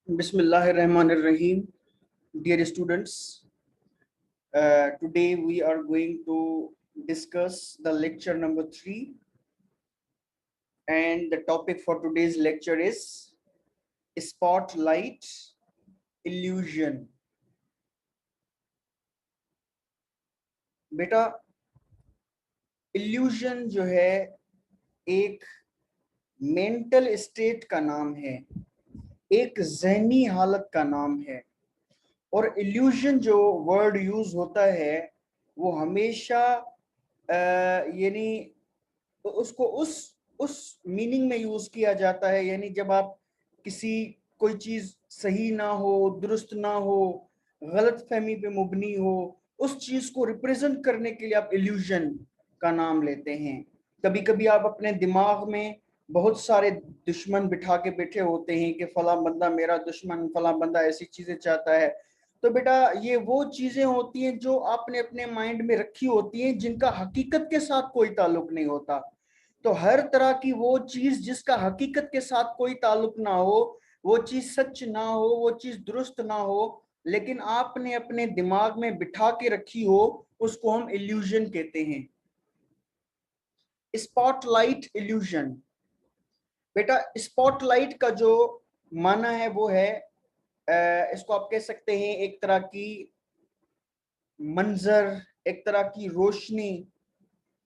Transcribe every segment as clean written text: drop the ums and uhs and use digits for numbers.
Bismillahirrahmanirrahim. Dear students, today we are going to discuss the lecture number 3, and the topic for today's lecture is spotlight illusion. बेटा, illusion जो है एक mental state का नाम है, एक ज़हनी हालत का नाम है। और इल्यूजन जो वर्ड यूज होता है वो हमेशा यानी उसको उस मीनिंग में यूज किया जाता है, यानी जब आप किसी कोई चीज सही ना हो, दुरुस्त ना हो, गलत फहमी पे मुबनी हो, उस चीज को रिप्रेजेंट करने के लिए आप इल्यूजन का नाम लेते हैं। कभी कभी आप अपने दिमाग में बहुत सारे दुश्मन बिठा के बैठे होते हैं कि फला बंदा मेरा दुश्मन, फला बंदा ऐसी चीजें चाहता है। तो बेटा, ये वो चीजें होती हैं जो आपने अपने माइंड में रखी होती हैं, जिनका हकीकत के साथ कोई ताल्लुक नहीं होता। तो हर तरह की वो चीज जिसका हकीकत के साथ कोई ताल्लुक ना हो, वो चीज सच ना हो, वो चीज दुरुस्त ना हो, लेकिन आपने अपने दिमाग में बिठा के रखी हो, उसको हम इल्यूजन कहते हैं। Spotlight illusion. बेटा, स्पॉटलाइट का जो माना है वो है, इसको आप कह सकते हैं एक तरह की मंजर, एक तरह की रोशनी।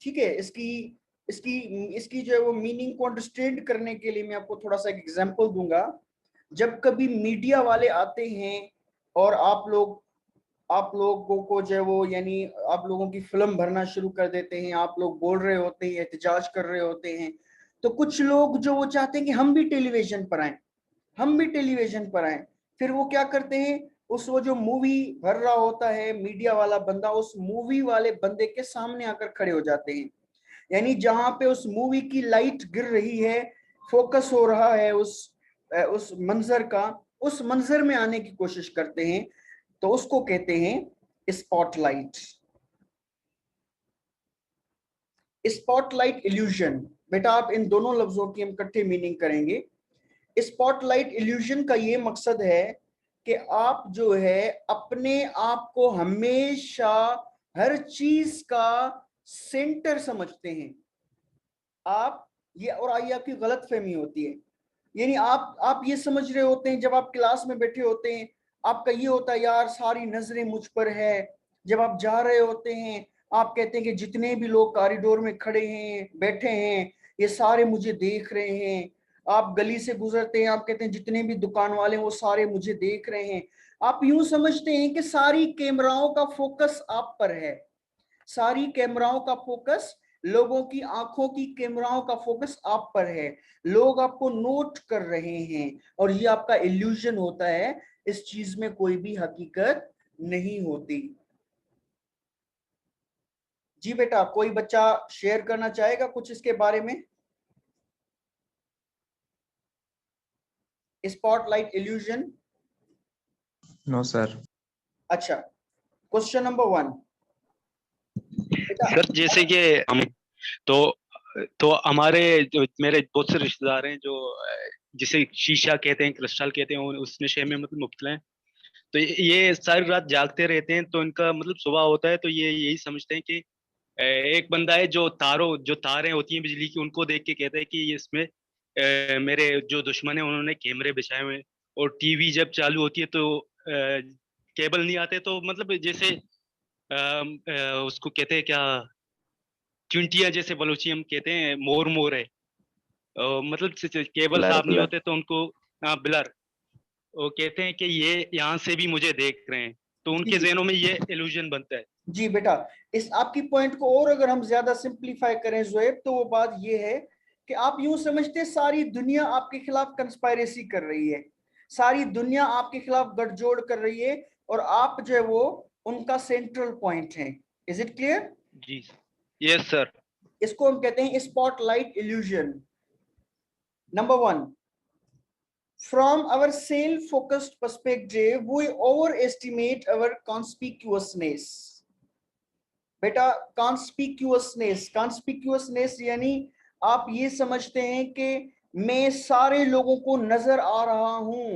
ठीक है, इसकी इसकी इसकी जो है वो मीनिंग को अंडरस्टैंड करने के लिए मैं आपको थोड़ा सा एक एग्जांपल दूंगा। जब कभी मीडिया वाले आते हैं और आप लोगों को जो है वो, यानी आप लोगों की फिल्म भरना शुरू कर देते हैं, आप लोग बोल रहे होते हैं, एहतजाज कर रहे होते हैं, तो कुछ लोग जो वो चाहते हैं कि हम भी टेलीविजन पर आए, हम भी टेलीविजन पर आए। फिर वो क्या करते हैं, उस वो जो मूवी भर रहा होता है मीडिया वाला बंदा, उस मूवी वाले बंदे के सामने आकर खड़े हो जाते हैं। यानी जहां पे उस मूवी की लाइट गिर रही है, फोकस हो रहा है उस मंजर का, उस मंजर में आने की कोशिश करते हैं। तो उसको कहते हैं स्पॉटलाइट। Spotlight illusion. बेटा, आप इन दोनों लफ्जों की हम इकट्ठे मीनिंग करेंगे। स्पॉटलाइट इल्यूजन का ये मकसद है कि आप जो है अपने आप को हमेशा हर चीज का सेंटर समझते हैं। आप ये, और ये आपकी गलत फहमी होती है। यानी आप ये समझ रहे होते हैं, जब आप क्लास में बैठे होते हैं, आपका ये होता है यार सारी नजरें मुझ पर है। जब आप जा रहे होते हैं, आप कहते हैं कि जितने भी लोग कॉरिडोर में खड़े हैं, बैठे हैं, ये सारे मुझे देख रहे हैं। आप गली से गुजरते हैं, आप कहते हैं जितने भी दुकान वाले हैं वो सारे मुझे देख रहे हैं। आप यूं समझते हैं कि सारी कैमराओं का फोकस आप पर है, सारी कैमराओं का फोकस, लोगों की आंखों की कैमराओं का फोकस आप पर है, लोग आपको नोट कर रहे हैं, और ये आपका इल्यूजन होता है। इस चीज में कोई भी हकीकत नहीं होती। जी बेटा, कोई बच्चा शेयर करना चाहेगा कुछ इसके बारे में? Spotlight illusion. No sir. अच्छा, क्वेश्चन नंबर 1 बेटा। सर जैसे कि हम तो तो हमारे जो मेरे बहुत से रिश्तेदार हैं जो जिसे शीशा कहते हैं, क्रिस्टल कहते हैं, उस नशे में मतलब मुब्तला हैं। तो ये सारी रात जागते रहते हैं, तो इनका मतलब सुबह होता है तो ये यही समझते हैं कि एक बंदा है जो जो तारें होती हैं बिजली की, उनको देख के कहता है कि ये इसमें मेरे जो दुश्मन है उन्होंने कैमरे बिछाए हुए हैं। और टीवी जब चालू होती है तो केबल नहीं आते, तो मतलब जैसे उसको कहते हैं क्या, चुंटिया जैसे बलूची हम कहते हैं, मोर मोर है। मतलब केबल ब्लर साफ नहीं ब्लर। होते तो उनको, हाँ ब्लर, वो कहते हैं कि ये यहाँ से भी मुझे देख रहे हैं, तो उनके जी जहनों में ये इल्यूजन बनता है। जी बेटा, इस आपकी पॉइंट को और अगर हम ज्यादा सिंप्लीफाई करें जोएब, तो वो बात ये है कि आप यूं समझते सारी दुनिया आपके खिलाफ कंस्पायरेसी कर रही है, सारी दुनिया आपके खिलाफ गठजोड़ कर रही है, और आप जो है वो उनका सेंट्रल पॉइंट है। Is it clear? जी यस सर। इसको हम कहते हैं spotlight illusion. Number 1, from our self focused perspective we overestimate our conspicuousness। बेटा, कॉन्स्पिक्यूअसनेस यानी आप ये समझते हैं कि मैं सारे लोगों को नजर आ रहा हूं,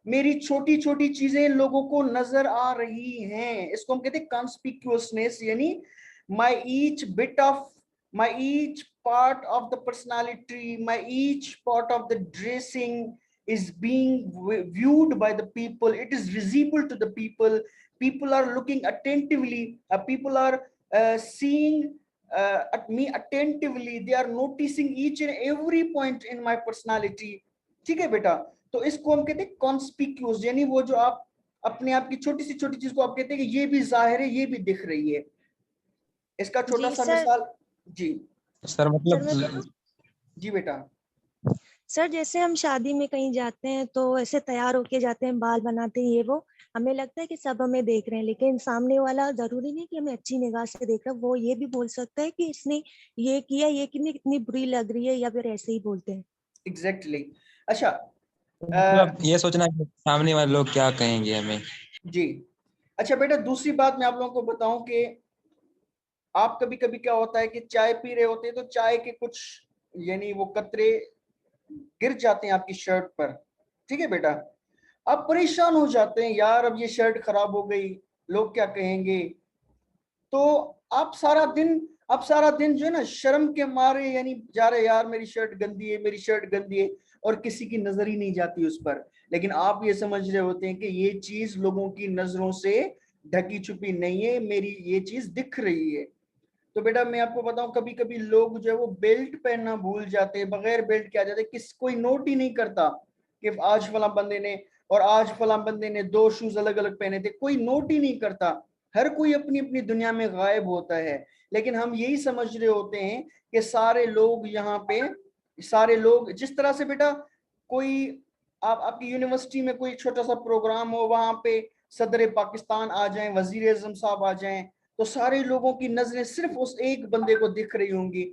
मेरी छोटी छोटी चीजें लोगों को नजर आ रही हैं, इसको हम कहते हैं कॉन्स्पिक्यूअसनेस, यानी my each bit of my each part of the personality, my each part of the dressing is being viewed by the people. It is visible to the people. People are looking attentively. People are seeing at me attentively. They are noticing each and every point in my personality. ठीक है बेटा, तो इसको हम कहते हैं conspicuous, यानी वो जो आप अपने आप की छोटी सी छोटी चीज को आप कहते हैं कि ये भी जाहिर है, ये भी दिख रही है। इसका छोटा जी सा सर। मिसाल। जी सर मतलब सर मैं जी बेटा। सर जैसे हम शादी में कहीं जाते हैं तो ऐसे तैयार होके जाते हैं, बाल बनाते हैं, ये वो हमें लगता है कि सब हमें देख रहे हैं, लेकिन सामने वाला जरूरी नहीं कि हमें अच्छी निगाह से देख रहा है, वो ये भी बोल सकता है कि इसने ये किया, ये कितनी बुरी लग रही है, या फिर ऐसे ही बोलते हैं। एग्जैक्टली अच्छा मतलब ये सोचना कि सामने वाले लोग क्या कहेंगे हमें। जी अच्छा बेटा, दूसरी बात मैं आप लोगों को बताऊं कि आप कभी कभी क्या होता है कि चाय पी रहे होते हैं तो चाय के कुछ यानी वो कतरे गिर जाते हैं आपकी शर्ट पर, ठीक है बेटा, आप परेशान हो जाते हैं, यार अब ये शर्ट खराब हो गई, लोग क्या कहेंगे। तो आप सारा दिन जो है ना शर्म के मारे यानी जा रहे, यार मेरी शर्ट गंदी है, मेरी शर्ट गंदी है, और किसी की नजर ही नहीं जाती उस पर। लेकिन आप ये समझ रहे होते हैं कि ये चीज लोगों की नजरों से ढकी छुपी नहीं है, मेरी ये चीज दिख रही है। तो बेटा मैं आपको बताऊं, कभी कभी लोग जो है वो बेल्ट पहनना भूल जाते हैं, बगैर बेल्ट के आ जाते हैं, कोई नोट ही नहीं करता कि आज फला बंदे ने और आज फला बंदे ने 2 शूज अलग अलग पहने थे, कोई नोट ही नहीं करता। हर कोई अपनी अपनी दुनिया में गायब होता है। लेकिन हम यही समझ रहे होते हैं कि सारे लोग यहाँ पे, सारे लोग जिस तरह से बेटा कोई आपकी यूनिवर्सिटी में कोई छोटा सा प्रोग्राम हो, वहां पे सदर पाकिस्तान आ जाएं, वजीर आजम साहब आ जाएं, तो सारे लोगों की नजरें सिर्फ उस एक बंदे को दिख रही होंगी।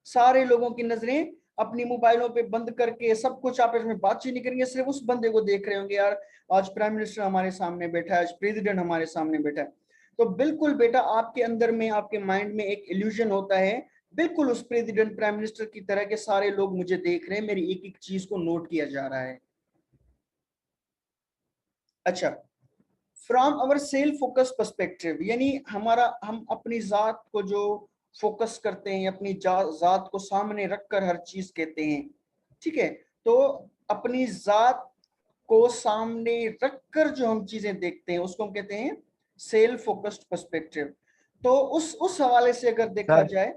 सारे लोगों की नजरें अपनी मोबाइलों पे बंद करके सब कुछ आपस में बातचीत नहीं करेंगे, सिर्फ उस बंदे को देख रहे होंगे, यार आज प्राइम मिनिस्टर हमारे सामने बैठा है, आज प्रेसिडेंट हमारे सामने बैठा है। तो बिल्कुल बेटा आपके अंदर में, आपके माइंड में एक इल्यूजन होता है, बिल्कुल उस प्रेसिडेंट प्राइम मिनिस्टर की तरह के सारे लोग मुझे देख रहे हैं, मेरी एक एक चीज को नोट किया जा रहा है। अच्छा, from our self focus perspective, यानी हम अपनी जात को जो फोकस करते हैं, अपनी जात को सामने रखकर हर चीज कहते हैं, ठीक है, तो अपनी जात को सामने रखकर जो हम चीजें देखते हैं उसको हम कहते हैं सेल्फ फोकस्ड पर्सपेक्टिव। तो उस हवाले से अगर देखा सर जाए,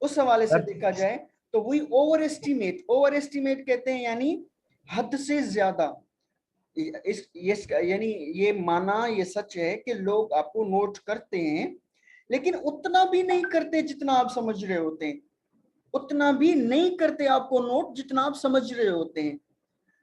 उस हवाले से सर देखा जाए तो वही ओवर एस्टिमेट कहते हैं, यानी हद से ज्यादा। यानी ये माना, ये सच है कि लोग आपको नोट करते हैं, लेकिन उतना भी नहीं करते जितना आप समझ रहे होते हैं, उतना भी नहीं करते आपको नोट जितना आप समझ रहे होते हैं।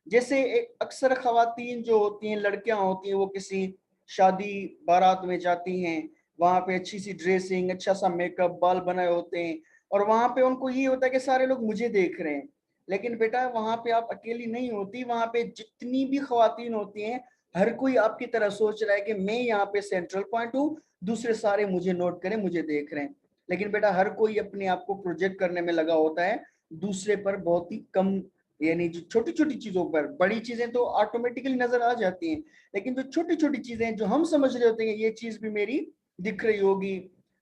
जैसे अक्सर खवातीन जो होती हैं, लड़कियां होती हैं, वो किसी शादी बारात में जाती हैं, वहां पे अच्छी सी ड्रेसिंग, अच्छा सा मेकअप, बाल बनाए होते हैं, और वहां पे उनको ये होता है कि सारे लोग मुझे देख रहे हैं। लेकिन बेटा वहां पे आप अकेली नहीं होती, वहां पे जितनी भी खवातीन होती हैं, हर कोई आपकी तरह सोच रहा है कि मैं यहाँ पे सेंट्रल पॉइंट हूँ, दूसरे सारे मुझे नोट करें, मुझे देख रहे हैं। लेकिन बेटा हर कोई अपने आप को प्रोजेक्ट करने में लगा होता है, दूसरे पर बहुत ही कम, यानी जो छोटी छोटी चीजों पर, बड़ी चीजें तो ऑटोमेटिकली नजर आ जाती हैं, लेकिन जो छोटी छोटी चीजें जो हम समझ रहे होते हैं ये चीज भी मेरी दिख रही होगी,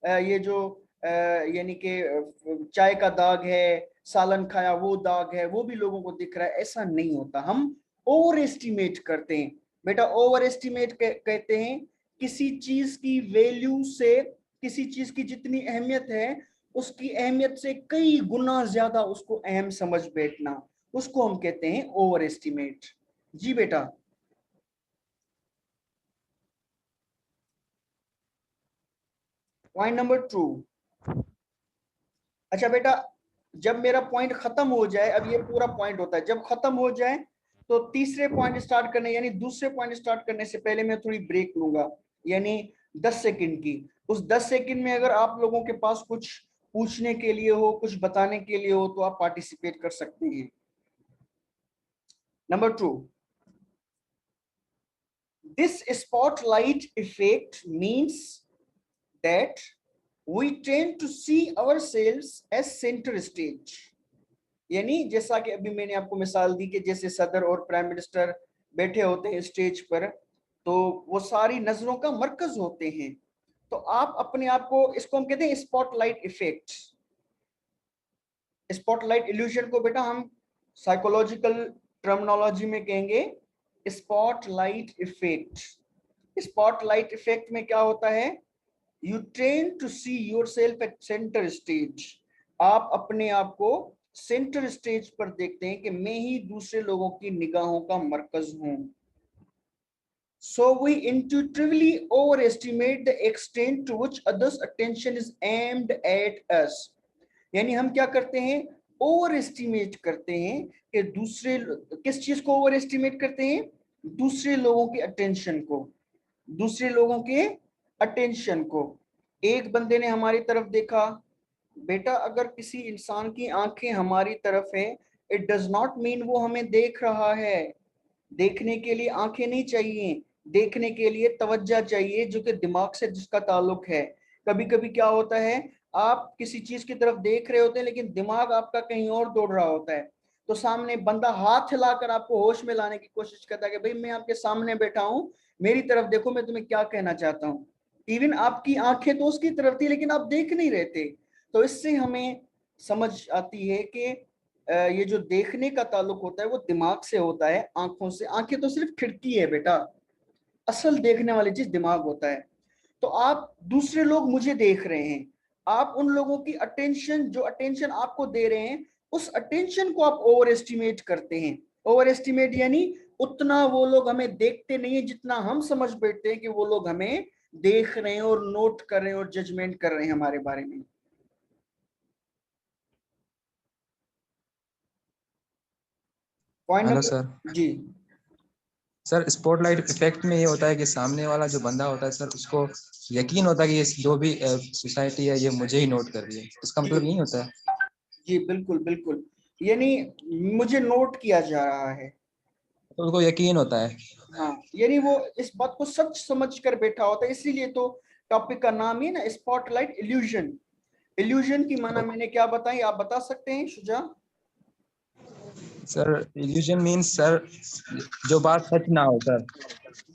ये जो यानी कि चाय का दाग है, सालन खाया वो दाग है, वो भी लोगों को दिख रहा है, ऐसा नहीं होता। हम ओवर एस्टिमेट करते हैं बेटा, ओवर एस्टिमेट कहते हैं किसी चीज की वैल्यू से, किसी चीज की जितनी अहमियत है उसकी अहमियत से कई गुना ज्यादा उसको अहम समझ बैठना, उसको हम कहते हैं ओवर एस्टिमेट। जी बेटा। Point number 2। अच्छा बेटा, जब मेरा पॉइंट खत्म हो जाए, अब ये पूरा पॉइंट होता है, जब खत्म हो जाए तो तीसरे पॉइंट स्टार्ट करने, यानी दूसरे पॉइंट स्टार्ट करने से पहले मैं थोड़ी ब्रेक लूंगा, यानी 10 सेकंड की। उस 10 सेकंड में अगर आप लोगों के पास कुछ पूछने के लिए हो, कुछ बताने के लिए हो, तो आप पार्टिसिपेट कर सकते हैं। Number 2, this spotlight effect means that we tend to see ourselves as center stage। यानी जैसा कि अभी मैंने आपको मिसाल दी कि जैसे सदर और प्राइम मिनिस्टर बैठे होते हैं स्टेज पर, तो वो सारी नजरों का मरकज होते हैं। तो आप अपने आप को, इसको हम कहते हैं स्पॉटलाइट इफेक्ट। स्पॉटलाइट इल्यूजन को बेटा हम साइकोलॉजिकल टर्मिनोलॉजी में कहेंगे स्पॉटलाइट इफेक्ट। स्पॉटलाइट इफेक्ट में क्या होता है, you train to see yourself at centre stage. आप अपने आप को सेंटर स्टेज पर देखते हैं कि मैं ही दूसरे लोगों की निगाहों का मरकज हूं। So we intuitively overestimate the extent to which others' attention is aimed at us. यानी हम क्या करते हैं, ओवर एस्टिमेट करते हैं कि दूसरे, किस चीज को ओवर एस्टिमेट करते हैं, दूसरे लोगों के अटेंशन को, दूसरे लोगों के अटेंशन को। एक बंदे ने हमारी तरफ देखा, बेटा अगर किसी इंसान की आंखें हमारी तरफ है, इट डज नॉट मीन वो हमें देख रहा है। देखने के लिए आंखें नहीं चाहिए, देखने के लिए तवज्जो चाहिए, जो कि दिमाग से जिसका ताल्लुक है। कभी कभी क्या होता है, आप किसी चीज की तरफ देख रहे होते हैं लेकिन दिमाग आपका कहीं और दौड़ रहा होता है, तो सामने बंदा हाथ हिलाकर आपको होश में लाने की कोशिश करता है कि भाई मैं आपके सामने बैठा हूं, मेरी तरफ देखो, मैं तुम्हें क्या कहना चाहता हूं। इवन आपकी आंखें तो उसकी तरफ थी लेकिन आप देख नहीं रहे थे। तो इससे हमें समझ आती है कि ये जो देखने का ताल्लुक होता है वो दिमाग से होता है, आंखों से। आंखें तो सिर्फ खिड़की है बेटा, असल देखने वाली चीज दिमाग होता है। तो आप, दूसरे लोग मुझे देख रहे हैं, आप उन लोगों की अटेंशन, जो अटेंशन आपको दे रहे हैं, उस अटेंशन को आप ओवर एस्टिमेट करते हैं। ओवर एस्टिमेट यानी उतना वो लोग हमें देखते नहीं है जितना हम समझ बैठते हैं कि वो लोग हमें देख रहे हैं और नोट कर रहे हैं और जजमेंट कर रहे हैं हमारे बारे में। Point hello number sir. जी। सर स्पॉटलाइट इफेक्ट में ये होता है कि सामने वाला जो बंदा होता है सर, उसको यकीन होता है कि ये जो भी सोसाइटी है ये मुझे ही नोट कर रही है। इसका मतलब यही होता है। जी बिल्कुल बिल्कुल, यानी मुझे नोट किया जा रहा है। तो उसको यकीन होता है। हाँ, यानी वो इस बात को सच समझ कर बैठा होता है। इसीलिए तो टॉपिक का नाम ही ना स्पॉटलाइट इल्यूजन। इल्यूजन की माना मैंने क्या बताई, आप बता सकते हैं Shuja? Sir illusion means sir जो बात सच ना हो सर।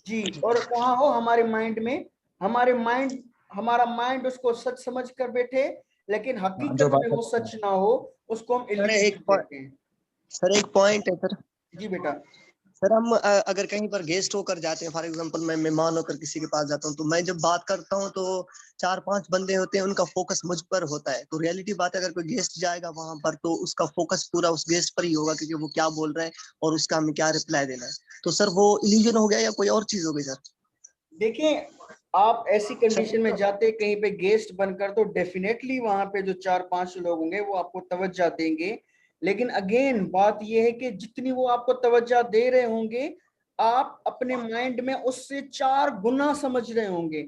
जी, और कहाँ हो, हमारे माइंड में। हमारा माइंड उसको सच समझ कर बैठे, लेकिन जो हकीकत बात में वो सच ना सच ना हो, उसको हम सर इल्यूजन कहते हैं। सर एक पॉइंट है सर। जी बेटा। सर हम अगर कहीं पर गेस्ट होकर जाते हैं, फॉर एग्जांपल मैं मेहमान होकर किसी के पास जाता हूँ, तो मैं जब बात करता हूँ तो 4-5 बंदे होते हैं, उनका फोकस मुझ पर होता है। तो रियलिटी बात है, अगर कोई गेस्ट जाएगा वहां पर तो उसका फोकस पूरा उस गेस्ट पर ही होगा, क्योंकि वो क्या बोल रहा है और उसका हमें क्या रिप्लाई देना है। तो सर वो इल्यूजन हो गया या कोई और चीज हो गई सर? देखिए, आप ऐसी कंडीशन में जाते कहीं पे गेस्ट बनकर, तो डेफिनेटली वहां पे जो 4-5 लोग होंगे वो आपको तवज्जो देंगे। लेकिन अगेन बात यह है कि जितनी वो आपको तवज्जो दे रहे होंगे, आप अपने माइंड में उससे 4 गुना समझ रहे होंगे,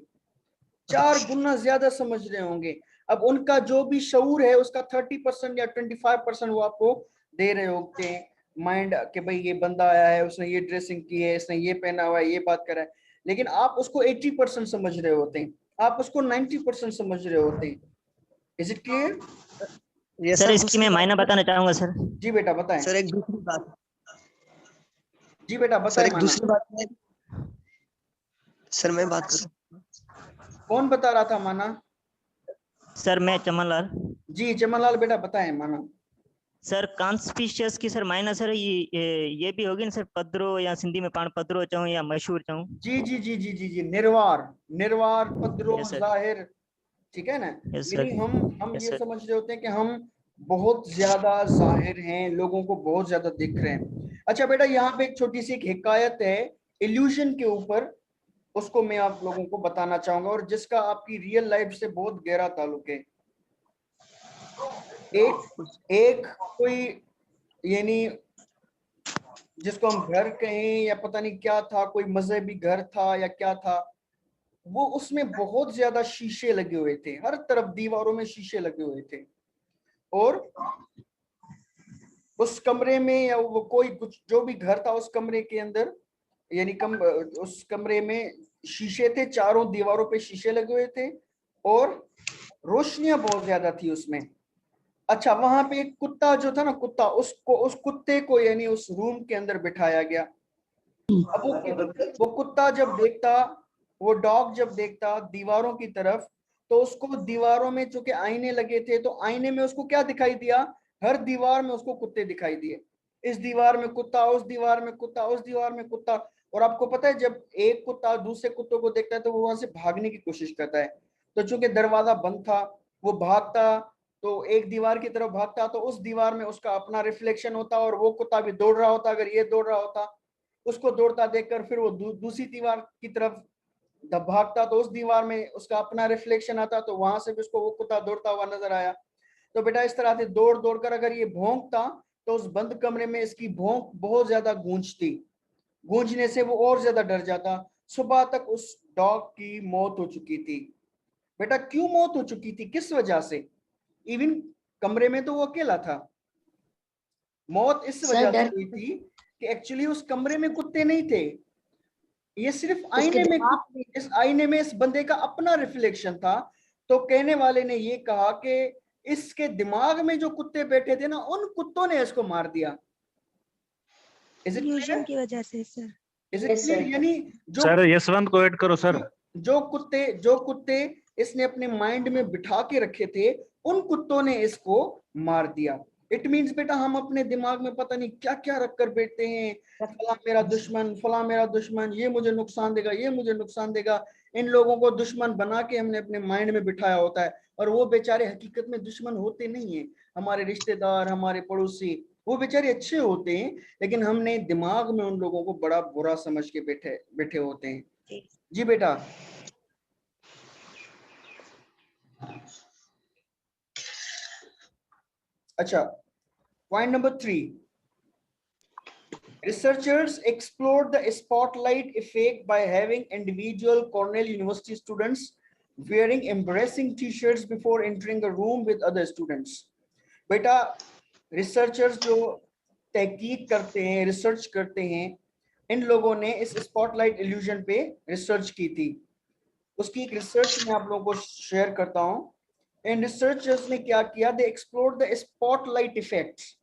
4 गुना ज्यादा समझ रहे होंगे। अब उनका जो भी शऊर है उसका 30% या 25% वो आपको दे रहे होते हैं माइंड के, भाई ये बंदा आया है, उसने ये ड्रेसिंग की है, इसने ये पहना हुआ है, ये बात कर रहा है। लेकिन आप उसको 80% समझ रहे होते हैं, आप उसको 90% समझ रहे होते हैं। Is it clear? ये सर सर इसकी मैं मायना बताना चाहूंगा सर। जी बेटा बताएं। सर एक दूसरी बात, जी बेटा सर बताएं एक माना। दूसरी बात है सर, मैं बात करूं? कौन बता रहा था माना? सर मैं चमन लाल। जी चमन लाल बेटा बताएं माना। सर कॉन्स्पिशियस की सर मायना सर ये भी होगी ना सर, पदरो या सिंधी में पाण पदरो चाहूँ या मशहूर चाहूँ। जी जी जी जी जी जी, निर्वार, निर्वार, पद्रो, यस सर। जाहिर, ठीक है ना। यस यानी सर। हम यस ये सर। समझ रहे होते हैं कि हम बहुत ज्यादा जाहिर हैं, लोगों को बहुत ज्यादा दिख रहे हैं। अच्छा बेटा, यहाँ पे एक छोटी सी एक हिकायत है इल्यूजन के ऊपर, उसको मैं आप लोगों को बताना चाहूंगा, और जिसका आपकी रियल लाइफ से बहुत गहरा ताल्लुक है। एक कोई, यानी जिसको हम घर कहें या पता नहीं क्या था, कोई मजहबी घर था या क्या था, वो उसमें बहुत ज्यादा शीशे लगे हुए थे, हर तरफ दीवारों में शीशे लगे हुए थे। और उस कमरे में, या वो कोई कुछ जो भी घर था उस कमरे के अंदर, यानी उस कमरे में शीशे थे, चारों दीवारों पे शीशे लगे हुए थे, और रोशनियां बहुत ज्यादा थी उसमें। अच्छा, वहां पे एक कुत्ता जो था ना, कुत्ता, उस कुत्ते को यानी उस रूम के अंदर बिठाया गया। अब वो कुत्ता जब देखता, वो डॉग जब देखता दीवारों की तरफ, तो उसको दीवारों में चूंकि आईने लगे थे तो आईने में उसको क्या दिखाई दिया, हर दीवार में उसको कुत्ते दिखाई दिए। इस दीवार में कुत्ता, उस दीवार में कुत्ता, उस दीवार में कुत्ता। और आपको पता है जब एक कुत्ता दूसरे कुत्तों को देखता है तो वो वहां से भागने की कोशिश करता है। तो चूंकि दरवाजा बंद था, वो भागता, तो एक दीवार की तरफ भागता तो उस दीवार में उसका अपना रिफ्लेक्शन होता और वो कुत्ता भी दौड़ रहा होता। अगर ये दौड़ रहा होता, उसको दौड़ता देखकर फिर वो दूसरी दीवार की तरफ जब भागता तो उस दीवार में उसका अपना रिफ्लेक्शन आता, तो वहां से भी उसको वो कुत्ता दौड़ता हुआ नजर आया। तो बेटा इस तरह से दौड़ दौड़ कर अगर ये भौंकता तो उस बंद कमरे में इसकी भौंक बहुत ज्यादा गूंजती, गूंजने से वो और ज्यादा डर जाता। सुबह तक उस डॉग की मौत हो चुकी थी। बेटा क्यों मौत हो चुकी थी, किस वजह से? इवन कमरे में तो वो अकेला था। मौत इस सर वजह से डर हुई थी कि एक्चुअली उस कमरे में कुत्ते नहीं थे, ये सिर्फ उसके आईने में दिमाग में इस आईने में इस बंदे का अपना रिफ्लेक्शन था। तो कहने वाले ने ये कहा कि इसके दिमाग में जो कुत्ते बैठे थे ना, उन कुत्तों ने इसको मार दिया। Is it illusion clear? की वजह से sir. Is it yes clear? Sir. यानी जो सर यशवंत को ऐड करो सर। जो कुत्ते इसने अपने माइंड में बिठा के रखे थे, उन कुत्तों ने इसको मार दिया। इट मीन्स बेटा हम अपने दिमाग में पता नहीं क्या क्या रख कर बैठते हैं, फला मेरा दुश्मन, फला मेरा दुश्मन, ये मुझे नुकसान देगा, ये मुझे नुकसान देगा। इन लोगों को दुश्मन बना के हमने अपने माइंड में बिठाया होता है, और वो बेचारे हकीकत में दुश्मन होते नहीं है। हमारे रिश्तेदार, हमारे पड़ोसी, वो बेचारे अच्छे होते हैं, लेकिन हमने दिमाग में उन लोगों को बड़ा बुरा समझ के बैठे बैठे होते हैं। जी बेटा। अच्छा, point number 3, researchers explored the spotlight effect by having individual Cornell University students wearing embarrassing t-shirts before entering a room with other students. बेटा रिसर्चर्स जो तहकीक करते हैं, रिसर्च करते हैं, इन लोगों ने इस स्पॉटलाइट इल्यूजन पे रिसर्च की थी। उसकी एक रिसर्च मैं आप लोगों को शेयर करता हूं। इन रिसर्चर्स ने क्या किया, they explored the spotlight effects.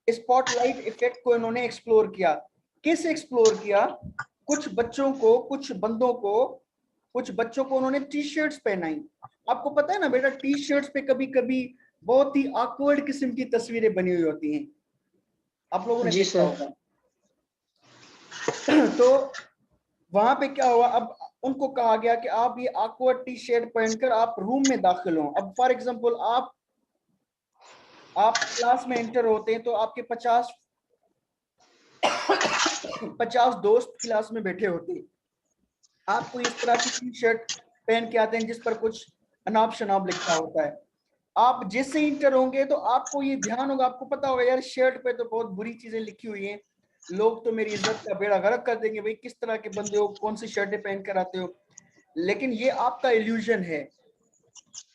Spotlight effect को इन्होंने एक्सप्लोर किया। किस एक्सप्लोर किया? कुछ बच्चों को, कुछ बंदों को, कुछ बच्चों को उन्होंने टी शर्ट्स पहनाई। आपको पता है ना बेटा, टी शर्ट्स पे कभी कभी बहुत ही ऑकवर्ड किस्म की तस्वीरें बनी हुई होती हैं, आप लोगों ने जी देखा सर। होगा। तो वहां पे क्या हुआ, अब उनको कहा गया कि आप ये ऑकवर्ड टी शर्ट पहनकर आप रूम में दाखिल हो। अब फॉर एग्जांपल आप क्लास में एंटर होते हैं तो आपके 50 दोस्त क्लास में बैठे होते हैं। आपको इस तरह की टी शर्ट पहन के आते हैं जिस पर कुछ अनाब शनाब लिखा होता है। आप जैसे इंटर होंगे तो आपको ये ध्यान होगा, आपको पता होगा यार शर्ट पे तो बहुत बुरी चीजें लिखी हुई हैं, लोग तो मेरी इज्जत का बेड़ा गर्क कर देंगे, भाई किस तरह के बंदे हो, कौन सी शर्टें पहन कर आते हो। लेकिन ये आपका इल्यूजन है,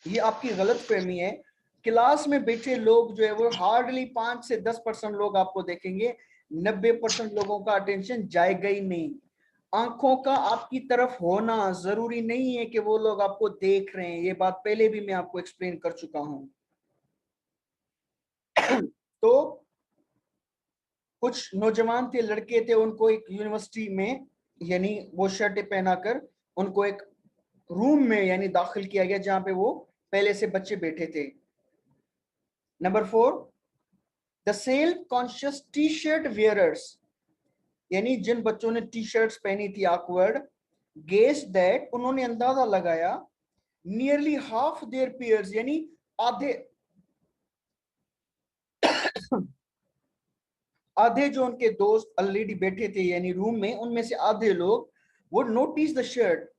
ये आपकी गलत फहमी है। क्लास में बैठे लोग जो है वो हार्डली 5 से 10% लोग आपको देखेंगे, 90% लोगों का अटेंशन जाएगा ही नहीं। आंखों का आपकी तरफ होना जरूरी नहीं है कि वो लोग आपको देख रहे हैं, ये बात पहले भी मैं आपको एक्सप्लेन कर चुका हूं। तो कुछ नौजवान थे, लड़के थे, उनको एक यूनिवर्सिटी में यानी वो शर्टें पहनाकर उनको एक रूम में यानी दाखिल किया गया जहां पे वो पहले से बच्चे बैठे थे। Number 4, the self conscious T shirt wearers, यानी जिन बच्चों ने टी शर्ट्स पहनी थी ऑकवर्ड, गेस दैट, उन्होंने अंदाजा लगाया, नियरली हाफ देयर पीयर्स, यानी आधे आधे जो उनके दोस्त ऑलरेडी बैठे थे यानी रूम में, उनमें से आधे लोग वुड नोटिस द शर्ट,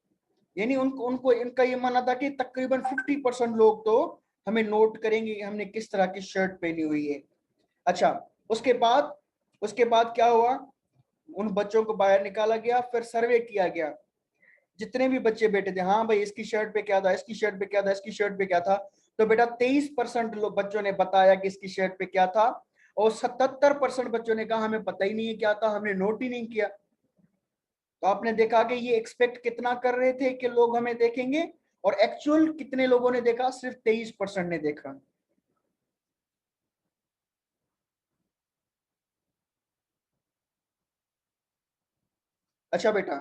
यानी उनको उनको इनका ये मानना था कि तकरीबन 50% लोग तो हमें नोट करेंगे कि हमने किस तरह की शर्ट पहनी हुई है। अच्छा, उसके बाद क्या हुआ, उन बच्चों को बाहर निकाला गया, फिर सर्वे किया गया, जितने भी बच्चे बैठे थे, हाँ भाई इसकी शर्ट पे क्या था, इसकी शर्ट पे क्या था, इसकी शर्ट पे क्या था। तो बेटा 23% लोग बच्चों ने बताया कि इसकी शर्ट पे क्या था, और 77% बच्चों ने कहा हमें पता ही नहीं है क्या था, हमने नोट ही नहीं किया। तो आपने देखा कि ये एक्सपेक्ट कितना कर रहे थे कि लोग हमें देखेंगे, और एक्चुअल कितने लोगों ने देखा, सिर्फ 23% ने देखा। अच्छा बेटा,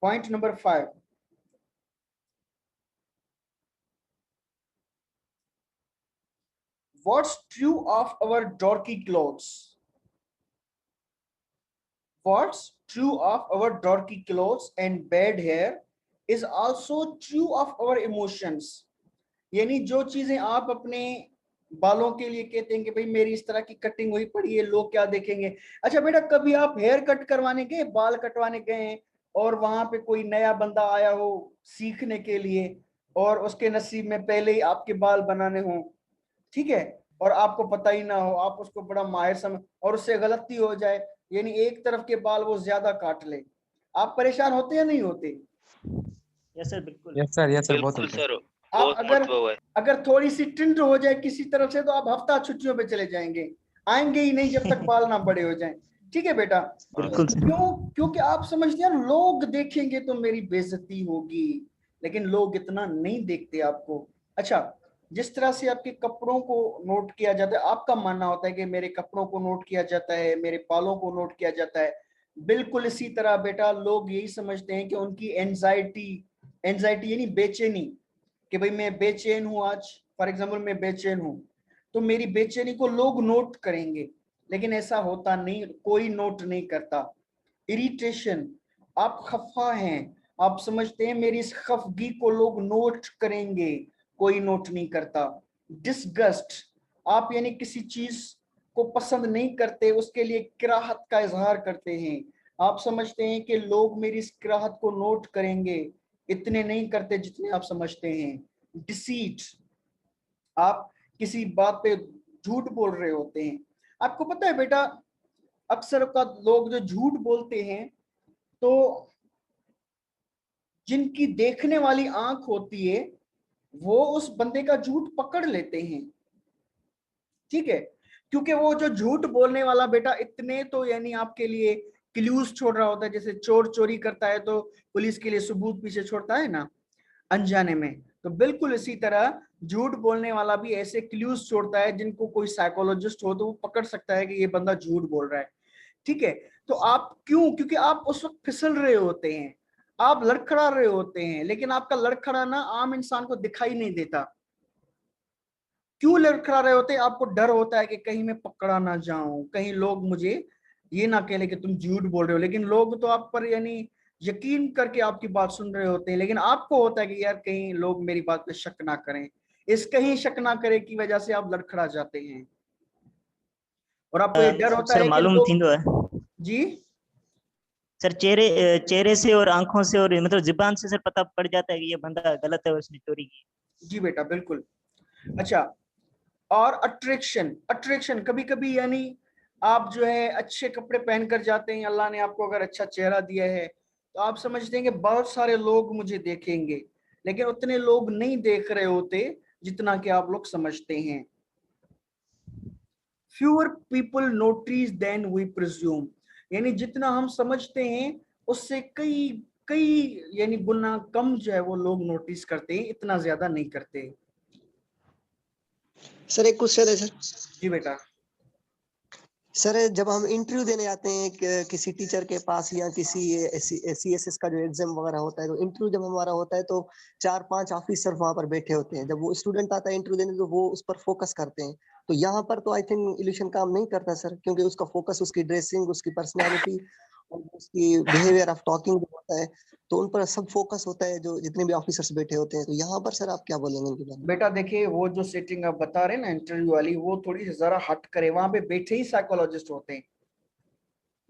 point number 5, what's true of our dorky clothes? What's true of our dorky clothes and bad hair is also true of our emotions. यानी जो चीजें आप अपने बालों के लिए कहते हैं कि भाई मेरी इस तरह की कटिंग हुई पड़ी है, लोग क्या देखेंगे। अच्छा बेटा, कभी आप हेयर कट करवाने गए, बाल कटवाने गए और वहां पे कोई नया बंदा आया हो सीखने के लिए और उसके नसीब में पहले ही आपके बाल बनाने हो, ठीक है, और आपको पता ही ना हो, आप उसको बड़ा माहिर समझ और उससे गलती हो जाए, यानी एक तरफ के बाल वो ज्यादा काट ले, आप परेशान होते या नहीं होते? यस सर, बिल्कुल। यस सर बहुत बिल्कुल होता है। सर, आप बहुत अगर महत्व हुआ है। अगर थोड़ी सी टिंड हो जाए किसी तरफ से तो आप हफ्ता छुट्टियों पे चले जाएंगे, आएंगे ही नहीं जब तक बाल ना बड़े हो जाएं। ठीक है बेटा, बिल्कुल सर। क्यों? क्योंकि आप समझते हैं लोग देखेंगे तो मेरी बेइज्जती होगी, लेकिन लोग इतना नहीं देखते आपको। अच्छा, जिस तरह से आपके कपड़ों को नोट किया जाता है, आपका मानना होता है कि मेरे कपड़ों को नोट किया जाता है, मेरे बालों को नोट किया जाता है, बिल्कुल इसी तरह बेटा लोग यही समझते हैं कि उनकी एंजाइटी, एंजाइटी यानी बेचैनी, कि भाई मैं बेचैन हूं आज, फॉर एग्जाम्पल मैं बेचैन हूं तो मेरी बेचैनी को लोग नोट करेंगे, लेकिन ऐसा होता नहीं, कोई नोट नहीं करता। इरिटेशन, आप खफा हैं, आप समझते हैं मेरी इस खफगी को लोग नोट करेंगे, कोई नोट नहीं करता। डिसगस्ट, आप यानी किसी चीज को पसंद नहीं करते, उसके लिए किराहत का इजहार करते हैं, आप समझते हैं कि लोग मेरी इस किराहत को नोट करेंगे, इतने नहीं करते जितने आप समझते हैं। डिसीट, आप किसी बात पे झूठ बोल रहे होते हैं। आपको पता है बेटा, अक्सर का लोग जो झूठ बोलते हैं तो जिनकी देखने वाली आंख होती है वो उस बंदे का झूठ पकड़ लेते हैं, ठीक है, क्योंकि वो जो झूठ बोलने वाला बेटा इतने तो यानी आपके लिए क्लूज छोड़ रहा होता है, जैसे चोर चोरी करता है तो पुलिस के लिए सबूत पीछे छोड़ता है ना अनजाने में, तो बिल्कुल इसी तरह झूठ बोलने वाला भी ऐसे क्लूज छोड़ता है जिनको कोई साइकोलॉजिस्ट हो तो वो पकड़ सकता है कि ये बंदा झूठ बोल रहा है, ठीक है। तो आप क्यों? क्योंकि आप उस वक्त फिसल रहे होते हैं, आप लड़खड़ा रहे होते हैं, लेकिन आपका लड़खड़ाना आम इंसान को दिखाई नहीं देता। क्यों लड़खड़ा रहे होते हैं? आपको डर होता है कि कहीं मैं पकड़ा ना जाऊं, कहीं लोग मुझे ये ना कह ले कि तुम झूठ बोल रहे हो, लेकिन लोग तो आप पर यानी यकीन करके आपकी बात सुन रहे होते हैं, लेकिन आपको होता है कि यार कहीं लोग मेरी बात पे शक ना करें, इस कहीं शक ना करे की वजह से आप लड़खड़ा जाते हैं, और आपको ये डर होता सर है कि मालूम लोग। थींदो है जी सर, चेहरे से और आंखों से और मतलब जुबान से सर पता पड़ जाता है कि ये बंदा गलत है, उसने चोरी की। जी बेटा बिल्कुल। अच्छा, और अट्रैक्शन, अट्रैक्शन कभी कभी यानी आप जो है अच्छे कपड़े पहनकर जाते हैं, अल्लाह ने आपको अगर अच्छा चेहरा दिया है तो आप समझते हैं कि बहुत सारे लोग मुझे देखेंगे, लेकिन उतने लोग नहीं देख रहे होते जितना कि आप लोग समझते हैं। Fewer people notice than we presume, यानी जितना हम समझते हैं उससे कई कई यानी गुना कम जो है वो लोग नोटिस करते हैं, इतना ज्यादा नहीं करते। सर एक क्वेश्चन है सर। जी बेटा। सर जब हम इंटरव्यू देने जाते हैं किसी टीचर के पास या किसी CSS का जो एग्जाम वगैरह होता है, तो इंटरव्यू जब हमारा होता है तो 4-5 ऑफिसर वहां पर बैठे होते हैं, जब वो स्टूडेंट आता है इंटरव्यू देने तो वो उस पर फोकस करते हैं, तो यहाँ पर तो आई थिंक इल्यूशन काम नहीं करता सर, क्योंकि उसका फोकस उसकी ड्रेसिंग, उसकी पर्सनैलिटी और उसकी बिहेवियर ऑफ टॉकिंग होता है, तो उन पर सब फोकस होता है जो जितने भी ऑफिसर्स बैठे होते हैं, तो यहाँ पर सर आप क्या बोलेंगे इनके बारे में? बेटा देखिए, वो जो सेटिंग आप बता रहे हैं ना इंटरव्यू वाली, वो थोड़ी जरा हट करे, वहां पे बैठे ही साइकोलॉजिस्ट होते हैं,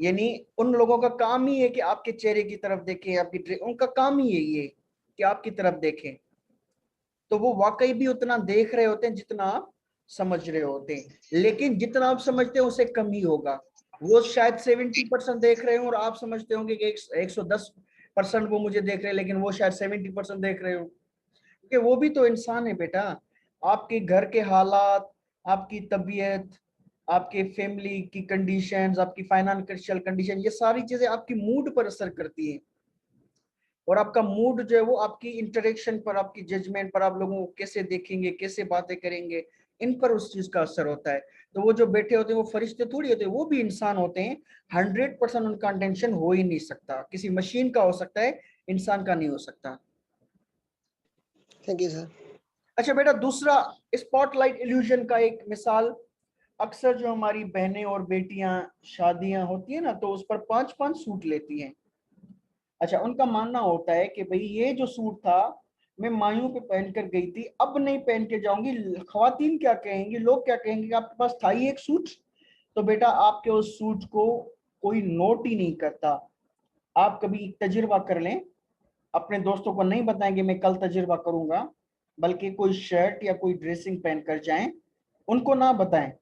यानी उन लोगों का काम ही है कि आपके चेहरे की तरफ देखें, आपकी उनका काम ही यही है कि आपकी तरफ देखें, तो वो वाकई भी उतना देख रहे होते हैं जितना आप समझ रहे होते हैं, लेकिन जितना आप समझते हैं उससे कम ही होगा। वो शायद 70% देख रहे हो और आप समझते होंगे कि 110% वो मुझे देख रहे हैं, लेकिन वो शायद 70% देख रहे हो, क्योंकि वो भी तो इंसान है बेटा। आपके घर के हालात, आपकी तबीयत, आपके फैमिली की कंडीशंस, आपकी फाइनेंशियल कंडीशन, ये सारी चीजें आपकी मूड पर असर करती हैं, और आपका मूड जो है वो आपकी इंटरेक्शन पर, आपकी जजमेंट पर, आप लोगों को कैसे देखेंगे, कैसे बातें करेंगे, इन पर उस चीज का असर होता है। तो वो जो बैठे होते हैं वो फरिश्ते थोड़ी होते हैं, वो भी इंसान होते हैं। 100% उनका इंटेंशन हो ही नहीं सकता, किसी मशीन का हो सकता है, इंसान का नहीं हो सकता। Thank you sir. अच्छा बेटा, दूसरा स्पॉटलाइट इल्यूजन का एक मिसाल, अक्सर जो हमारी बहनें और बेटियां शादियां होती है ना, तो उस पर 5-5 सूट लेती हैं। अच्छा, उनका मानना होता है कि भाई ये जो सूट था मैं मायूं पे पहन कर गई थी, अब नहीं पहन के जाऊंगी, खवातीन क्या कहेंगी, लोग क्या कहेंगे कि आपके पास था ही एक सूट। तो बेटा आपके उस सूट को कोई नोट ही नहीं करता। आप कभी एक तजुर्बा कर लें, अपने दोस्तों को नहीं बताएंगे मैं कल तजुर्बा करूंगा, बल्कि कोई शर्ट या कोई ड्रेसिंग पहन कर जाएं, उनको ना बताएं,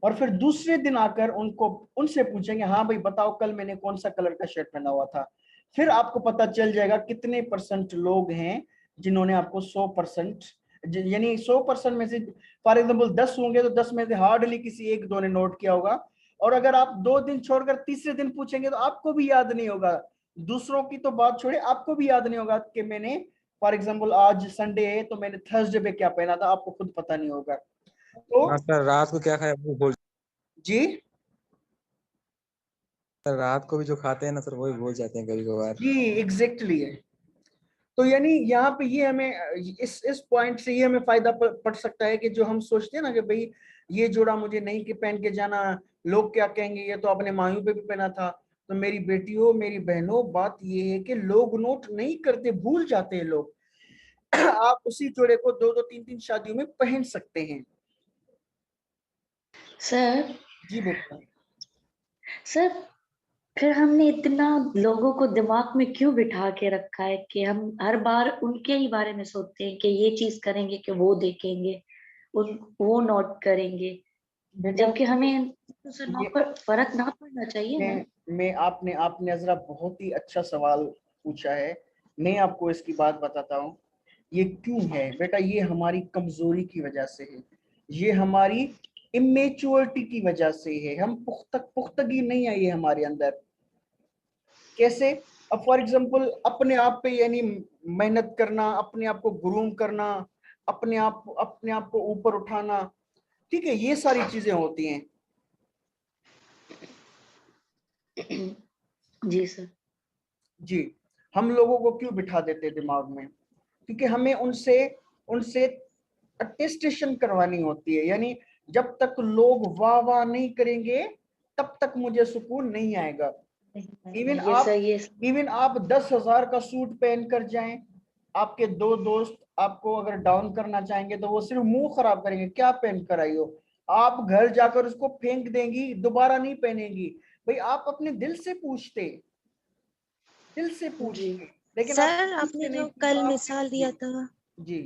और फिर दूसरे दिन आकर उनको उनसे पूछेंगे हाँ भाई बताओ कल मैंने कौन सा कलर का शर्ट पहना हुआ था। फिर आपको पता चल जाएगा कितने % लोग हैं जिन्होंने आपको 100%, यानी 100% में से फॉर एग्जाम्पल 10 होंगे तो 10 में से हार्डली किसी एक दो ने नोट किया होगा। और अगर आप 2 दिन छोड़कर तीसरे दिन पूछेंगे तो आपको भी याद नहीं होगा। दूसरों की तो बात छोड़े, आपको भी याद नहीं होगा कि मैंने फॉर एग्जाम्पल आज संडे है तो मैंने थर्सडे पे क्या पहना था, आपको खुद पता नहीं होगा। तो हाँ सर, रात को क्या खाया वो भूल, जी सर रात को भी जो खाते हैं ना सर वही भूल जाते हैं कभी कभार। जी एग्जैक्टली है। तो यानी यहाँ पे ये हमें इस पॉइंट से ये हमें फायदा पड़ सकता है कि जो हम सोचते हैं ना कि भाई ये जोड़ा मुझे नहीं के पहन के जाना, लोग क्या कहेंगे, ये तो अपने मायूं पे भी पहना था। तो मेरी बेटियों मेरी बहनों, बात ये है कि लोग नोट नहीं करते, भूल जाते हैं लोग। आप उसी जोड़े को 2-2 3-3 शादियों में पहन सकते हैं। सर जी बेटा। सर फिर हमने इतना लोगों को दिमाग में क्यों बिठा के रखा है कि हम हर बार उनके ही बारे में सोचते हैं कि ये चीज करेंगे कि वो देखेंगे, उन वो नोट करेंगे, बेटा जबकि हमें ये फर्क ना पड़ना चाहिए ना। मैं आपने आपने जरा बहुत ही अच्छा सवाल पूछा है। मैं आपको इसकी बात बताता हूँ ये क्यों है बेटा। ये हमारी कमजोरी की वजह से है, ये हमारी इमेच्योरिटी की वजह से है। हम पुख्तगी नहीं आई है हमारे अंदर। कैसे? अब फॉर एग्जांपल अपने आप पे यानी मेहनत करना, अपने आप को ग्रूम करना, अपने आप को ऊपर उठाना, ठीक है, ये सारी चीजें होती हैं। जी सर। जी, हम लोगों को क्यों बिठा देते हैं दिमाग में? क्योंकि हमें उनसे उनसे अटेस्टेशन करवानी होती है, यानी जब तक लोग वाह वाह नहीं करेंगे तब तक मुझे सुकून नहीं आएगा। इवन आप 10,000 का सूट पहन कर जाएं, आपके 2 दोस्त आपको अगर डाउन करना चाहेंगे तो वो सिर्फ मुंह खराब करेंगे, क्या पहन कर आई हो। आप घर जाकर उसको फेंक देंगी, दोबारा नहीं पहनेंगी। भाई आप अपने दिल से पूछते, दिल से पूछते, लेकिन आप सर दिल आपने से नहीं जो पूछा, कल आप मिसाल दिया था जी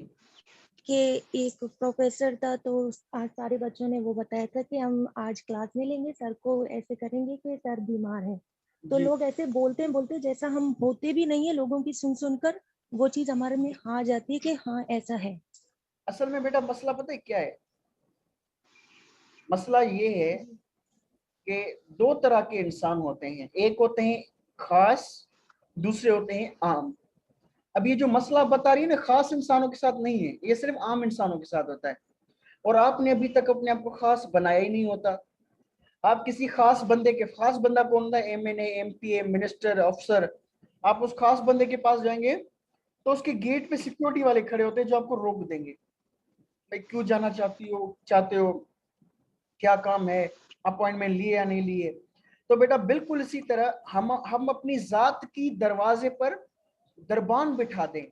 कि एक प्रोफेसर था, तो आज सारे बच्चों ने वो बताया था कि हम आज क्लास में लेंगे, सर को ऐसे करेंगे कि सर बीमार है। तो जी। लोग ऐसे बोलते जैसा हम होते भी नहीं है, लोगों की सुनकर वो चीज हमारे में आ जाती है कि हाँ ऐसा है। असल में बेटा मसला पता है क्या है? मसला ये है कि 2 तरह के इंसान होते हैं, एक होते हैं खास, दूसरे होते हैं आम। अब ये जो मसला बता रही है ना, खास इंसानों के साथ नहीं है, ये सिर्फ आम इंसानों के साथ होता है। और आपने अभी तक अपने आप को खास बनाया ही नहीं होता। आप किसी खास बंदे के, खास बंदा कौन होता है? MNA MPA मिनिस्टर अफसर। आप उस खास बंदे के पास जाएंगे तो उसके गेट पे सिक्योरिटी वाले खड़े होते हैं जो आपको रोक देंगे, भाई क्यों जाना चाहते हो, क्या काम है, अपॉइंटमेंट लिए या नहीं लिए। तो बेटा बिल्कुल इसी तरह हम अपनी जात की दरवाजे पर दरबान बिठा दें,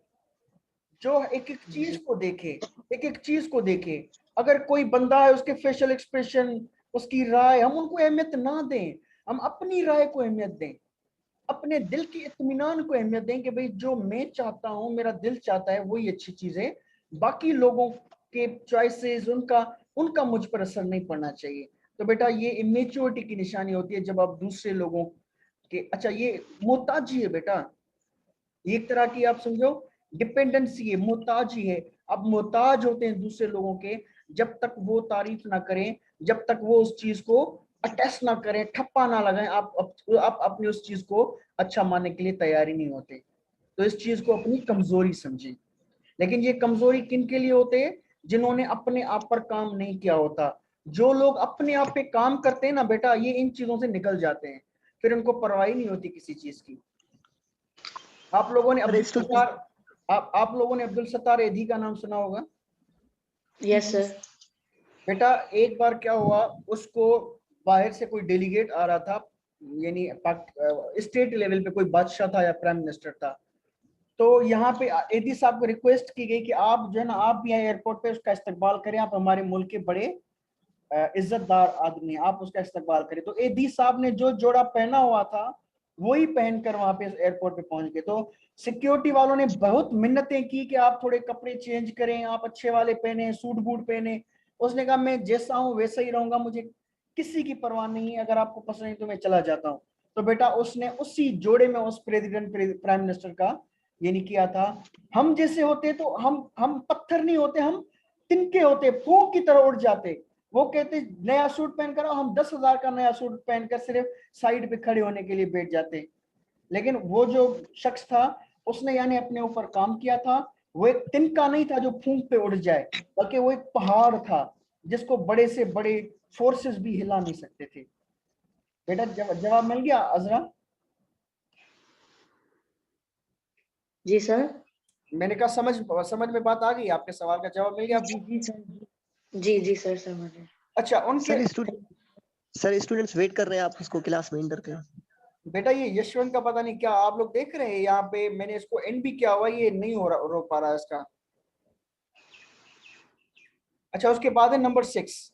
जो एक एक चीज को देखे, एक एक चीज को देखे। अगर कोई बंदा है उसके फेशियल एक्सप्रेशन, उसकी राय, हम उनको अहमियत ना दें, हम अपनी राय को अहमियत दें, अपने दिल की इत्मीनान को अहमियत दें कि भाई जो मैं चाहता हूं, मेरा दिल चाहता है वही अच्छी चीज है। बाकी लोगों के चॉइसेस, उनका उनका मुझ पर असर नहीं पड़ना चाहिए। तो बेटा ये इमेच्योरिटी की निशानी होती है जब आप दूसरे लोगों के, अच्छा ये मोहताजी है बेटा, एक तरह की आप समझो डिपेंडेंसी है, मोहताजी है। अब मोहताज होते हैं दूसरे लोगों के, जब तक वो तारीफ ना करें, जब तक वो उस चीज को अटेस्ट ना करें, ठप्पा ना लगाएं, आप अपनी उस चीज को अच्छा मानने के लिए तैयार ही नहीं होते। तो इस चीज को अपनी कमजोरी समझें। लेकिन ये कमजोरी किन के लिए होते हैं? जिन्होंने अपने आप पर काम नहीं किया होता। जो लोग अपने आप पे काम करते हैं ना बेटा, ये इन चीजों से निकल जाते हैं, फिर उनको परवाह नहीं होती किसी चीज की। आप लोगों ने अब्दुल सत्तार आप लोगों ने अब्दुल सत्तार एधी का नाम सुना होगा। Yes sir. बेटा एक बार क्या हुआ, उसको बाहर से कोई डेलीगेट आ रहा था, यानी स्टेट लेवल पे कोई बादशाह था या प्राइम मिनिस्टर था। तो यहाँ पे एदी साहब को रिक्वेस्ट की गई कि आप जो है ना, आप भी एयरपोर्ट पे उसका इस्तकबाल करें, आप हमारे मुल्क के बड़े इज्जतदार आदमी, आप उसका इस्तकबाल करें। तो एदी साहब ने जो जोड़ा पहना हुआ था वही पहनकर वहां पे एयरपोर्ट पे पहुंच गए। तो सिक्योरिटी वालों ने बहुत मिन्नतें की कि आप थोड़े कपड़े चेंज करें, आप अच्छे वाले पहने, सूट बूट पहने। उसने कहा मैं जैसा हूं वैसा ही रहूंगा, मुझे किसी की परवाह नहीं है, अगर आपको पसंद नहीं तो मैं चला जाता हूं। तो बेटा उसने उसी जोड़े में उस प्रेसिडेंट प्राइम मिनिस्टर का ये नहीं किया था। हम जैसे होते तो हम पत्थर नहीं होते, हम तिनके होते, फूंक की तरह उड़ जाते। वो कहते नया सूट पहनकर आओ, हम 10,000 का नया सूट पहनकर सिर्फ साइड पे खड़े होने के लिए बैठ जाते। लेकिन वो जो शख्स था उसने यानी अपने ऊपर काम किया था। वो एक तिनका नहीं था जो फूंक पे उड़ जाए, बल्कि वो एक पहाड़ था जिसको बड़े से बड़े फोर्सेस भी हिला नहीं सकते थे। बेटा जवाब मिल गया अजरा? जी सर। मैंने कहा समझ में बात आ गई, आपके सवाल का जवाब मिल गया? जी सर। जी सर समझ गए। अच्छा उनके सर स्टूडेंट्स वेट कर रहे हैं, आप उसको क्लास में एंटर करें। बेटा ये यशवंत का पता नहीं क्या आप लोग देख रहे हैं यहाँ पे, मैंने इसको एंड भी किया हुआ, ये नहीं रो पा रहा है इसका। अच्छा उसके बाद है number 6,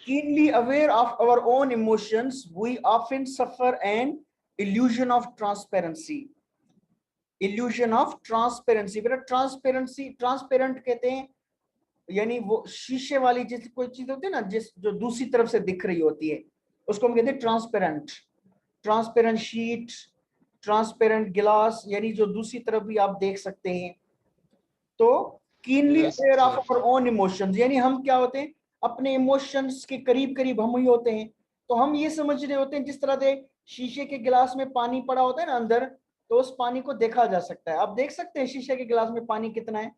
keenly aware of our own emotions we often suffer an illusion of transparency। illusion of transparency, बेटा ट्रांसपेरेंट कहते हैं यानी वो शीशे वाली जैसी कोई चीज होती है ना, जिस जो दूसरी तरफ से दिख रही होती है, उसको हम कहते हैं ट्रांसपेरेंट। ट्रांसपेरेंट शीट, ट्रांसपेरेंट गिलास, यानी जो दूसरी तरफ भी आप देख सकते हैं। तो keenly aware of our own emotions, यानी हम क्या होते हैं, अपने इमोशंस के करीब करीब हम ही होते हैं। तो हम ये समझ रहे होते हैं जिस तरह से शीशे के गिलास में पानी पड़ा होता है ना अंदर, तो उस पानी को देखा जा सकता है। आप देख सकते हैं शीशे के गिलास में पानी कितना है?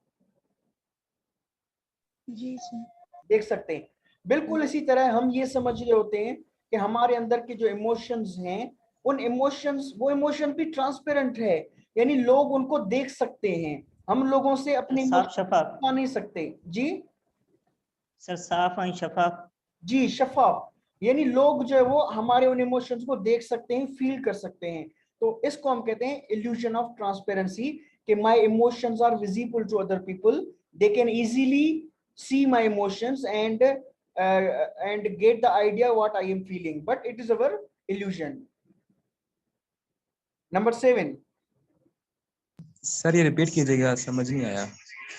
जी सर। देख सकते हैं। बिल्कुल इसी तरह हम ये समझ रहे होते हैं कि हमारे अंदर के जो इमोशंस हैं, उन इमोशंस, वो इमोशन भी ट्रांसपेरेंट है, यानी लोग उनको देख सकते हैं। हम लोगों से अपने साफ शफाफ छुपा नहीं सकते। जी सर, साफ और शफाफ। जी शफाफ, यानी लोग जो है वो हमारे उन इमोशंस को देख सकते हैं, फील कर सकते हैं। तो इसको हम कहते हैं इल्यूजन ऑफ ट्रांसपेरेंसी, कि my emotions are visible to other people, they can easily see my emotions and get the idea what I am feeling, but it is our illusion। Number 7, sir ये repeat कीजिएगा, समझ नहीं आया।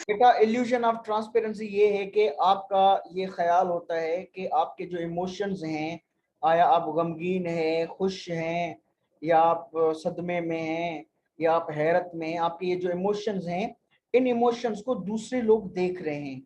बेटा illusion of transparency ये है कि आपका ये ख्याल होता है कि आपके जो इमोशंस हैं, आया आप गमगीन हैं, खुश हैं, या आप सदमे में हैं, या आप हैरत में हैं, आपके ये जो इमोशंस हैं, इन इमोशंस को दूसरे लोग देख रहे हैं,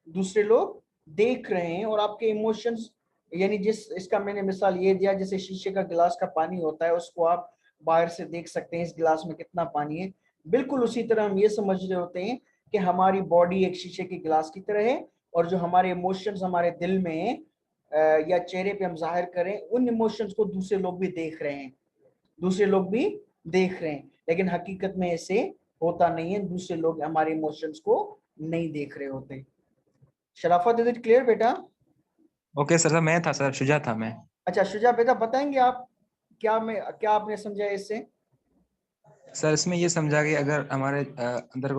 दूसरे लोग देख रहे हैं। और आपके इमोशंस, यानी जिस इसका मैंने मिसाल ये दिया, जैसे शीशे का गिलास का पानी होता है, उसको आप बाहर से देख सकते हैं इस गिलास में कितना पानी है। बिल्कुल उसी तरह हम ये समझ रहे होते हैं कि हमारी बॉडी एक शीशे के गिलास की तरह है, और जो हमारे इमोशंस हमारे दिल में है या चेहरे पे हम जाहिर करें, उन इमोशंस को दूसरे लोग भी देख रहे हैं, दूसरे लोग भी देख रहे हैं। लेकिन हकीकत में ऐसे होता नहीं है, दूसरे लोग हमारे इमोशंस को नहीं देख रहे होते। शराफत, इज इट क्लियर बेटा? ओके सर, मैं था सर, शुजा था मैं। अच्छा शुजा बेटा बताएंगे आप क्या आपने समझा इससे? सर इसमें ये समझा कि अगर हमारे अंदर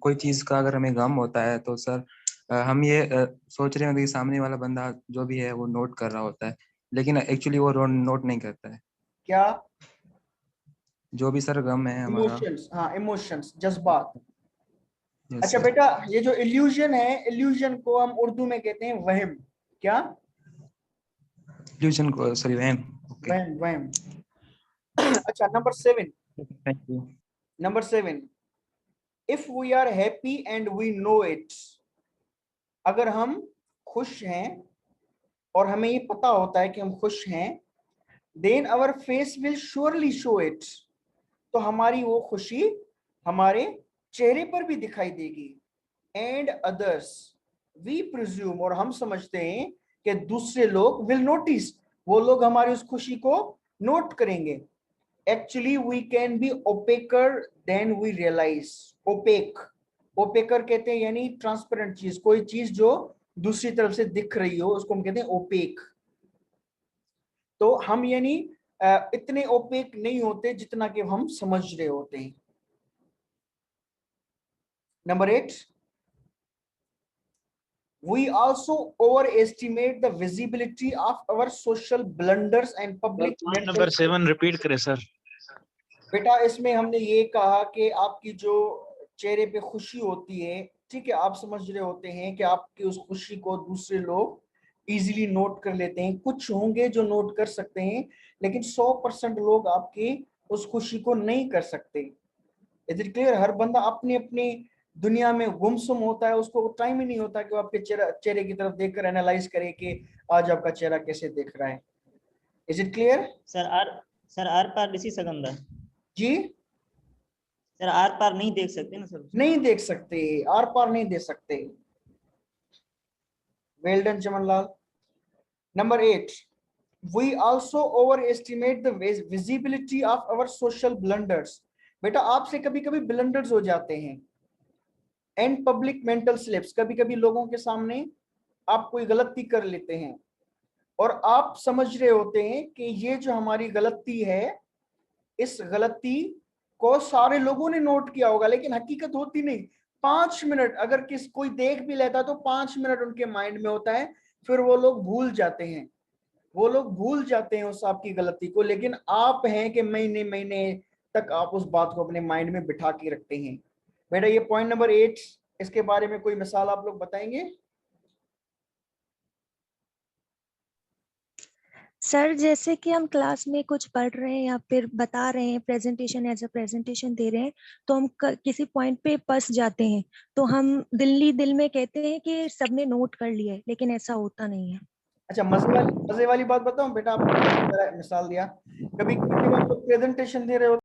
कोई चीज का अगर हमें गम होता है तो सर हम ये सोच रहे होते हैं कि सामने वाला बंदा जो भी है वो नोट कर रहा होता है, लेकिन एक्चुअली वो नोट नहीं करता है। क्या? जो भी सर गम है हमारा। इमोशंस, हाँ इमोशंस, जज्बात। यस अच्छा सर। बेटा ये जो इल्यूजन है, इल्यूजन को हम उर्दू में कहते हैं वहम। क्या? इल्यूजन को, सॉरी, वहम। ओके, वहम, वहम। अच्छा number 7, thank you. Number 7, if we are happy and we know it, अगर हम खुश हैं और हमें ये पता होता है कि हम खुश हैं, then our face will surely show it, तो हमारी वो खुशी हमारे चेहरे पर भी दिखाई देगी। and others, we presume, और हम समझते हैं कि दूसरे लोग will notice, वो लोग हमारी उस खुशी को नोट करेंगे. Actually we can be opaquer than we realize. opaquer कहते हैं यानी ट्रांसपेरेंट चीज, कोई चीज जो दूसरी तरफ से दिख रही हो उसको हम कहते हैं ओपेक. तो हम यानी इतने ओपेक नहीं होते जितना कि हम समझ रहे होते हैं. Number 8, we also overestimate the visibility of our social blunders and public mental. Number 7 repeat करें सर. बेटा इसमें हमने ये कहा कि आपकी जो चेहरे पे खुशी होती है, ठीक है, आप समझ रहे होते हैं कि आपकी उस खुशी को दूसरे लोग इजीली नोट कर लेते हैं. कुछ होंगे जो नोट कर सकते हैं, लेकिन 100% लोग आपकी उस खुशी को नहीं कर सकते. Is it clear? हर बंदा अपनी अपनी दुनिया में गुमसुम होता है, उसको टाइम ही नहीं होता कि वो आपके चेहरे की तरफ देखकर एनालाइज करे कि आज आपका चेहरा कैसे दिख रहा है. Is it clear? सर आर पार दिसी सकंदा जी सर, आर पार नहीं देख सकते ना सर. नहीं देख सकते, आर पार नहीं दे सकते. Well done Chamanlal. Number 8, we also overestimate the visibility of our social blunders. बेटा आपसे कभी कभी ब्लंडर्स हो जाते हैं. एंड पब्लिक मेंटल स्लिप्स, कभी कभी लोगों के सामने आप कोई गलती कर लेते हैं और आप समझ रहे होते हैं कि ये जो हमारी गलती है, इस गलती को सारे लोगों ने नोट किया होगा, लेकिन हकीकत होती नहीं. 5 मिनट अगर कोई देख भी लेता तो 5 मिनट उनके माइंड में होता है, फिर वो लोग भूल जाते हैं, उस आपकी गलती को. लेकिन आप हैं कि महीने महीने तक आप उस बात को अपने माइंड में बिठा के रखते हैं. बेटा ये पॉइंट नंबर 8, इसके बारे में कोई मिसाल आप लोग बताएंगे? सर जैसे कि हम क्लास में कुछ पढ़ रहे हैं या फिर बता रहे हैं, प्रेजेंटेशन एज अ प्रेजेंटेशन दे रहे हैं, तो हम किसी पॉइंट पे फंस जाते हैं, तो हम दिल में कहते हैं कि सबने नोट कर लिया है, लेकिन ऐसा होता नहीं है. अच्छा, मजे वाली बात बताऊं बेटा, आपको मिसाल दिया. कभी आप प्रेजेंटेशन दे रहे हो